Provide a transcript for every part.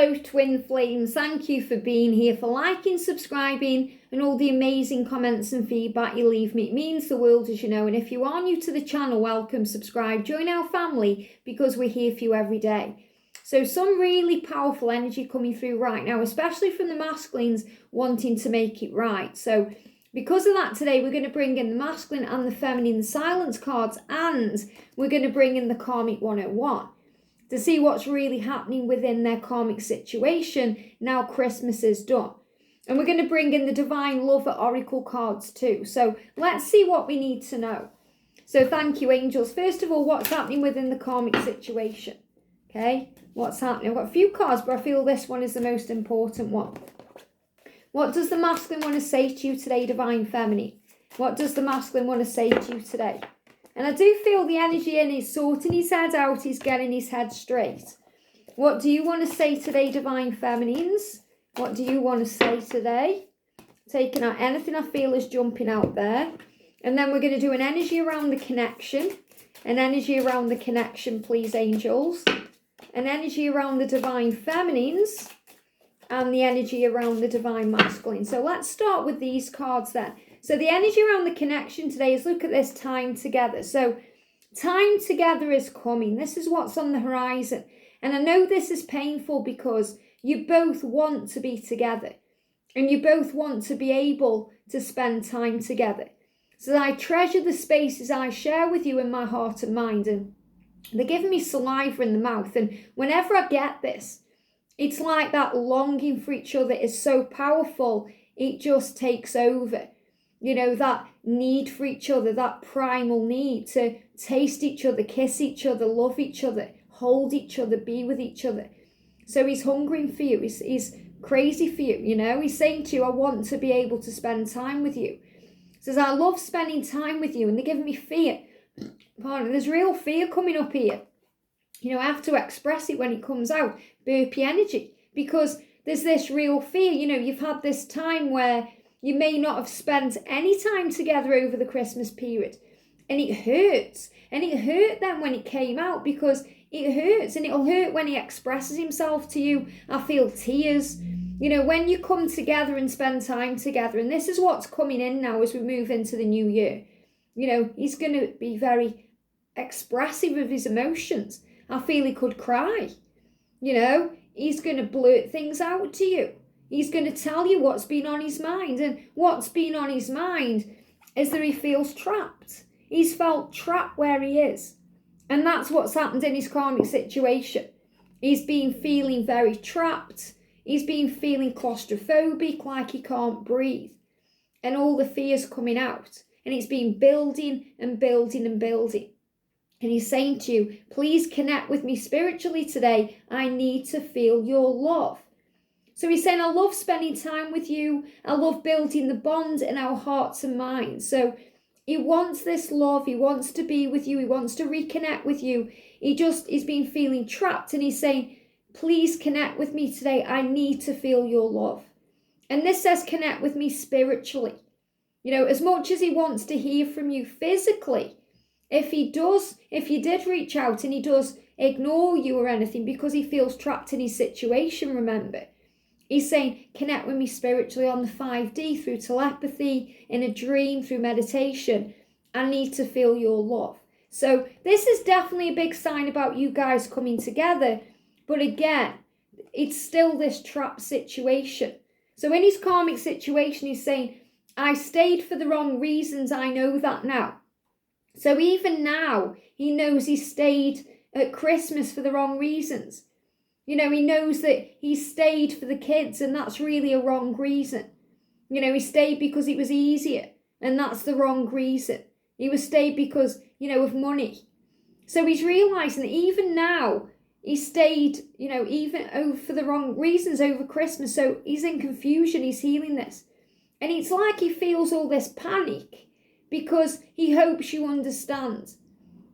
Hello twin flames, thank you for being here, for liking, subscribing and all the amazing comments and feedback you leave me. It means the world, as you know. And if you are new to the channel, welcome, subscribe, join our family, because we're here for you every day. So some really powerful energy coming through right now, especially from the masculines wanting to make it right. So because of that, today we're going to bring in the masculine and the feminine silence cards, and we're going to bring in the Karmic 101. To see what's really happening within their karmic situation now Christmas is done. And we're going to bring in the Divine Lover Oracle cards too. So let's see what we need to know. So thank you, angels. First of all, what's happening within the karmic situation? Okay, what's happening? I've got a few cards, but I feel this one is the most important one. What does the masculine want to say to you today, Divine Feminine? What does the masculine want to say to you today? And I do feel the energy in he's sorting his head out, he's getting his head straight. What do you want to say today, Divine Feminines? What do you want to say today? Taking out anything I feel is jumping out there. And then we're going to do an energy around the connection. An energy around the connection, please, angels. An energy around the Divine Feminines. And the energy around the Divine Masculine. So let's start with these cards then. So the energy around the connection today is, look at this, time together. So time together is coming. This is what's on the horizon. And I know this is painful because you both want to be together. And you both want to be able to spend time together. So I treasure the spaces I share with you in my heart and mind. And they're giving me saliva in the mouth. And whenever I get this, it's like that longing for each other is so powerful, it just takes over. You know, that need for each other, that primal need to taste each other, kiss each other, love each other, hold each other, be with each other. So he's hungering for you. He's crazy for you, you know. He's saying to you, I want to be able to spend time with you. He says, I love spending time with you. And they're giving me fear. Pardon, there's real fear coming up here. You know, I have to express it when it comes out. Burpee energy. Because there's this real fear. You know, you've had this time where you may not have spent any time together over the Christmas period. And it hurts. And it hurt then when it came out, because it hurts. And it'll hurt when he expresses himself to you. I feel tears. You know, when you come together and spend time together. And this is what's coming in now as we move into the new year. You know, he's going to be very expressive of his emotions. I feel he could cry. You know, he's going to blurt things out to you. He's going to tell you what's been on his mind. And what's been on his mind is that he feels trapped. He's felt trapped where he is. And that's what's happened in his karmic situation. He's been feeling very trapped. He's been feeling claustrophobic, like he can't breathe. And all the fear's coming out. And it's been building and building and building. And he's saying to you, please connect with me spiritually today. I need to feel your love. So he's saying, I love spending time with you. I love building the bond in our hearts and minds. So he wants this love. He wants to be with you. He wants to reconnect with you. He's been feeling trapped. And he's saying, please connect with me today. I need to feel your love. And this says connect with me spiritually. You know, as much as he wants to hear from you physically, if you did reach out and he does ignore you or anything because he feels trapped in his situation, remember, he's saying, connect with me spiritually on the 5D, through telepathy, in a dream, through meditation. I need to feel your love. So this is definitely a big sign about you guys coming together. But again, it's still this trapped situation. So in his karmic situation, he's saying, I stayed for the wrong reasons. I know that now. So even now, he knows he stayed at Christmas for the wrong reasons. You know, he knows that he stayed for the kids, and that's really a wrong reason. You know, he stayed because it was easier, and that's the wrong reason. He was stayed because, you know, of money. So he's realising that even now, he stayed, you know, even for the wrong reasons over Christmas. So he's in confusion, he's healing this. And it's like he feels all this panic because he hopes you understand.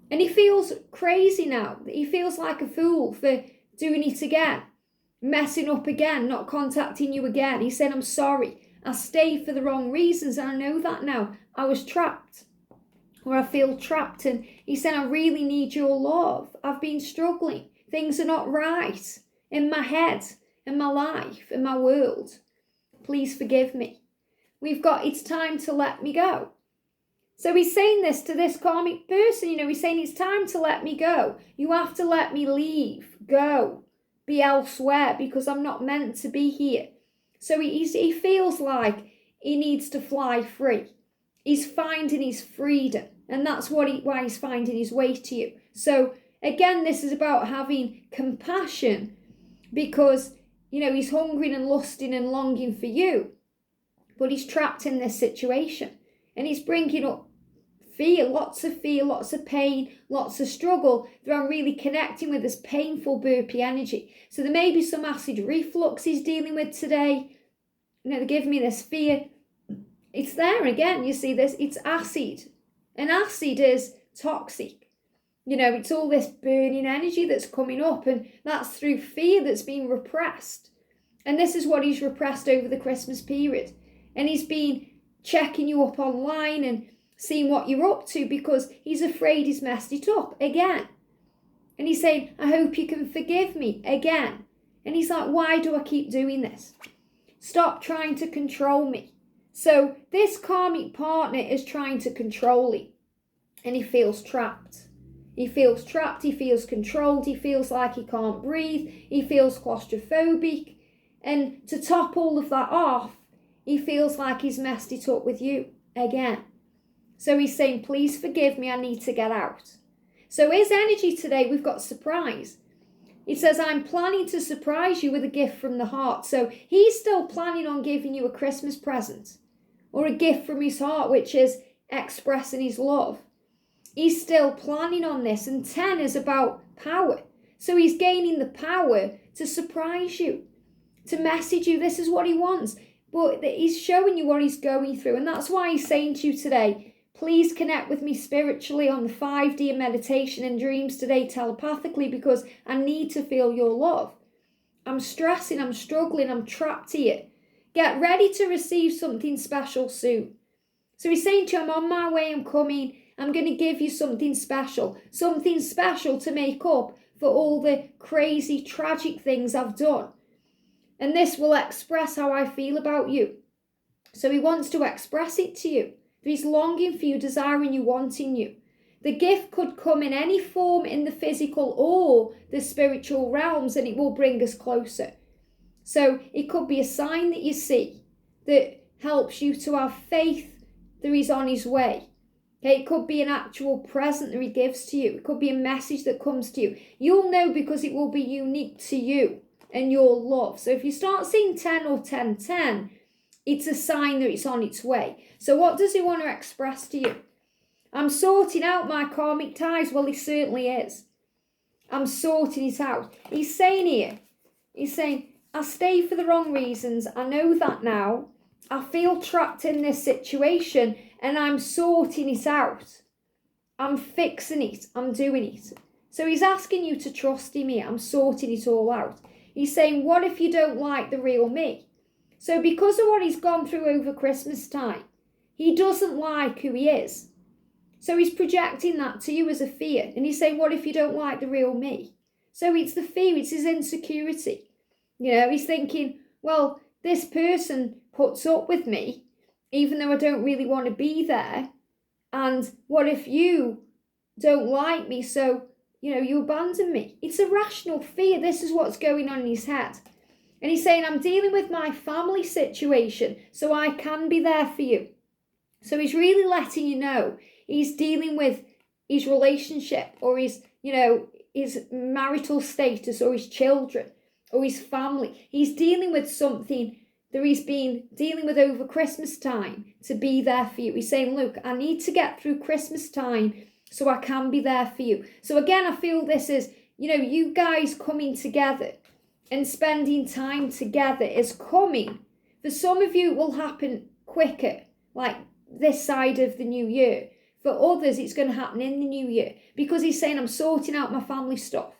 And he feels crazy now. He feels like a fool for doing it again, messing up again, not contacting you again. He said, I'm sorry. I stayed for the wrong reasons, and I know that now. I was trapped, or I feel trapped. And he said, I really need your love. I've been struggling. Things are not right in my head. and my life and my world. Please forgive me. It's time to let me go. So he's saying this to this karmic person, he's saying it's time to let me go. You have to let me leave, go, be elsewhere, because I'm not meant to be here. So he feels like he needs to fly free. He's finding his freedom, and that's why he's finding his way to you. So again, this is about having compassion, because, he's hungering and lusting and longing for you, but he's trapped in this situation, and he's bringing up fear, lots of pain, lots of struggle that I'm really connecting with this painful burpee energy. So there may be some acid reflux he's dealing with today. They give me this fear. It's there again, you see this, it's acid. And acid is toxic. It's all this burning energy that's coming up, and that's through fear that's being repressed. And this is what he's repressed over the Christmas period. And he's been checking you up online and seeing what you're up to, because he's afraid he's messed it up again. And he's saying, I hope you can forgive me again. And he's like, why do I keep doing this? Stop trying to control me. So this karmic partner is trying to control him, and he feels trapped. He feels trapped, he feels controlled, he feels like he can't breathe, he feels claustrophobic. And to top all of that off, he feels like he's messed it up with you again. So he's saying, please forgive me, I need to get out. So his energy today, we've got surprise. It says, I'm planning to surprise you with a gift from the heart. So he's still planning on giving you a Christmas present or a gift from his heart, which is expressing his love. He's still planning on this. And 10 is about power. So he's gaining the power to surprise you, to message you. This is what he wants. But he's showing you what he's going through. And that's why he's saying to you today, please connect with me spiritually on the 5D meditation and dreams today telepathically, because I need to feel your love. I'm stressing, I'm struggling, I'm trapped here. Get ready to receive something special soon. So he's saying to you, I'm on my way, I'm coming. I'm going to give you something special to make up for all the crazy, tragic things I've done. And this will express how I feel about you. So he wants to express it to you. He's longing for you, desiring you, wanting you. The gift could come in any form in the physical or the spiritual realms, and it will bring us closer. So it could be a sign that you see that helps you to have faith that he's on his way. Okay, it could be an actual present that he gives to you. It could be a message that comes to you. You'll know because it will be unique to you and your love. So if you start seeing 10 or 1010, it's a sign that it's on its way. So what does he want to express to you? I'm sorting out my karmic ties. Well, he certainly is. I'm sorting it out. He's saying here, I stay for the wrong reasons. I know that now. I feel trapped in this situation and I'm sorting it out. I'm fixing it. I'm doing it. So he's asking you to trust him here. I'm sorting it all out. He's saying, what if you don't like the real me? So because of what he's gone through over Christmas time, he doesn't like who he is. So he's projecting that to you as a fear. And he's saying, what if you don't like the real me? So it's the fear, it's his insecurity. He's thinking, well, this person puts up with me, even though I don't really want to be there. And what if you don't like me, so, you abandon me? It's a rational fear. This is what's going on in his head. And he's saying, I'm dealing with my family situation, so I can be there for you. So he's really letting you know he's dealing with his relationship or his marital status or his children or his family. He's dealing with something that he's been dealing with over Christmas time to be there for you. He's saying, look, I need to get through Christmas time so I can be there for you. So again, I feel this is, you guys coming together and spending time together is coming. For some of you, it will happen quicker, like this side of the new year. For others, it's going to happen in the new year, because he's saying, I'm sorting out my family stuff.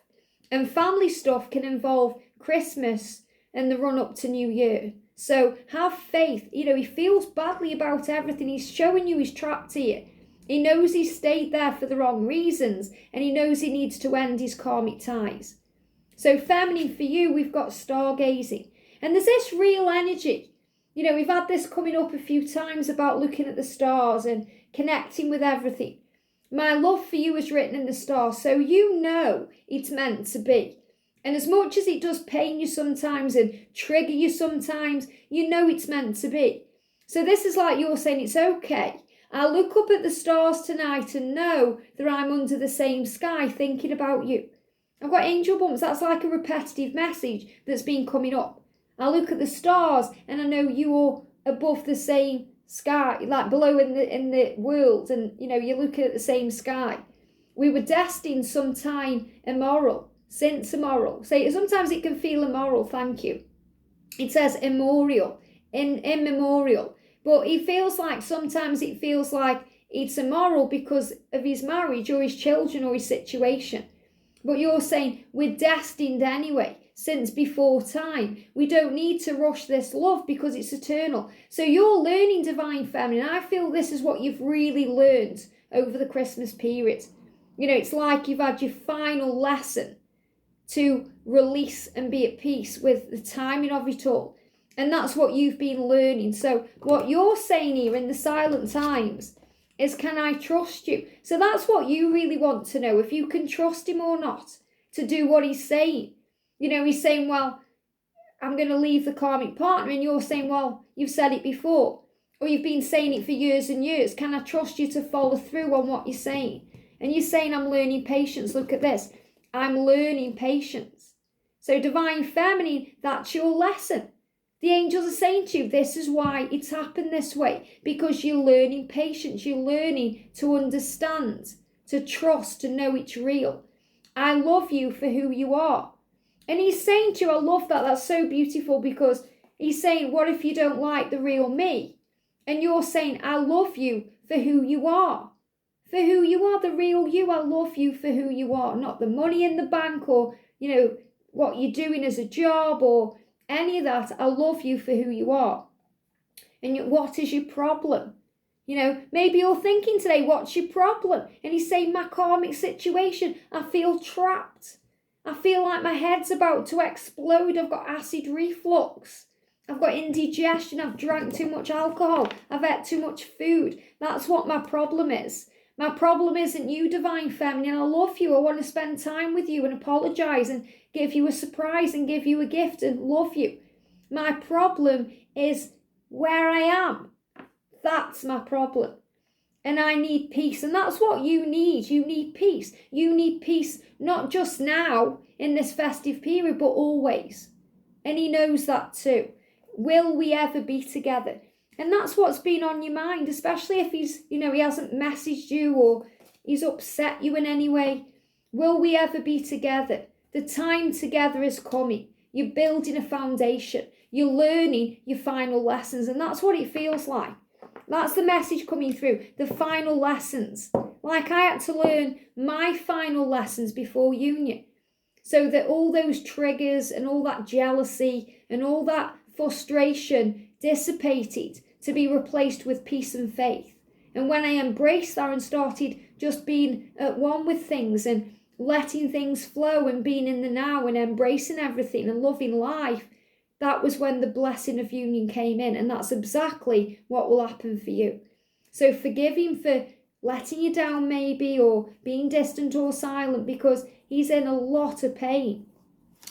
And family stuff can involve Christmas and the run up to New Year. So have faith. He feels badly about everything. He's showing you he's trapped here. He knows he stayed there for the wrong reasons, and he knows he needs to end his karmic ties. So feminine for you, we've got stargazing. And there's this real energy. You know, we've had this coming up a few times about looking at the stars and connecting with everything. My love for you is written in the stars, so you know it's meant to be. And as much as it does pain you sometimes and trigger you sometimes, you know it's meant to be. So this is like you're saying, it's okay. I'll look up at the stars tonight and know that I'm under the same sky thinking about you. I've got angel bumps. That's like a repetitive message that's been coming up. I look at the stars and I know you're above the same sky, like below in the world, and you know you're looking at the same sky. We were destined sometime immoral, since immoral. So sometimes it can feel immoral. Thank you. It says immemorial, immemorial, but it feels like sometimes it feels like it's immoral because of his marriage or his children or his situation. But you're saying we're destined anyway, since before time. We don't need to rush this love because it's eternal. So you're learning divine feminine. I feel this is what you've really learned over the Christmas period. You know, it's like you've had your final lesson to release and be at peace with the timing of it all. And that's what you've been learning. So what you're saying here in the silent times is, can I trust you? So that's what you really want to know, if you can trust him or not to do what he's saying. You know, he's saying, well, I'm going to leave the karmic partner. And you're saying, well, you've said it before. Or you've been saying it for years and years. Can I trust you to follow through on what you're saying? And you're saying, I'm learning patience. Look at this. I'm learning patience. So divine feminine, that's your lesson. The angels are saying to you, this is why it's happened this way. Because you're learning patience. You're learning to understand, to trust, to know it's real. I love you for who you are. And he's saying to you, I love that. That's so beautiful, because he's saying, what if you don't like the real me? And you're saying, I love you for who you are. For who you are, the real you. I love you for who you are. Not the money in the bank or, you know, what you're doing as a job or any of that. I love you for who you are. And what is your problem? You know, maybe you're thinking today, what's your problem? And he's saying, my karmic situation, I feel trapped. I feel like my head's about to explode. I've got acid reflux. I've got indigestion. I've drank too much alcohol. I've ate too much food. That's what my problem is. My problem isn't you, divine feminine. I love you. I want to spend time with you and apologize and give you a surprise and give you a gift and love you. My problem is where I am. That's my problem. And I need peace. And that's what you need. You need peace. You need peace not just now in this festive period, but always. And he knows that too. Will we ever be together? And that's what's been on your mind, especially if he's, you know, he hasn't messaged you or he's upset you in any way. Will we ever be together? The time together is coming. You're building a foundation. You're learning your final lessons. And that's what it feels like. That's the message coming through. The final lessons. Like I had to learn my final lessons before union. So that all those triggers and all that jealousy and all that frustration dissipated to be replaced with peace and faith. And when I embraced that and started just being at one with things and letting things flow and being in the now and embracing everything and loving life, that was when the blessing of union came in. And that's exactly what will happen for you. So forgive him for letting you down maybe, or being distant or silent, because he's in a lot of pain.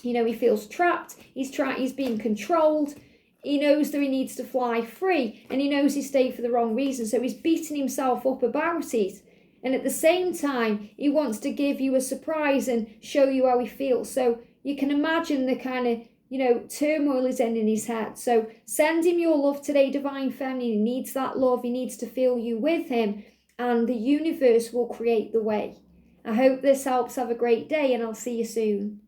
You know, he feels trapped. He's being controlled. He knows that he needs to fly free, and he knows he stayed for the wrong reason. So he's beating himself up about it. And at the same time, he wants to give you a surprise and show you how he feels. So you can imagine the kind of, you know, turmoil is in his head. So send him your love today, divine feminine. He needs that love. He needs to feel you with him, and the universe will create the way. I hope this helps. Have a great day, and I'll see you soon.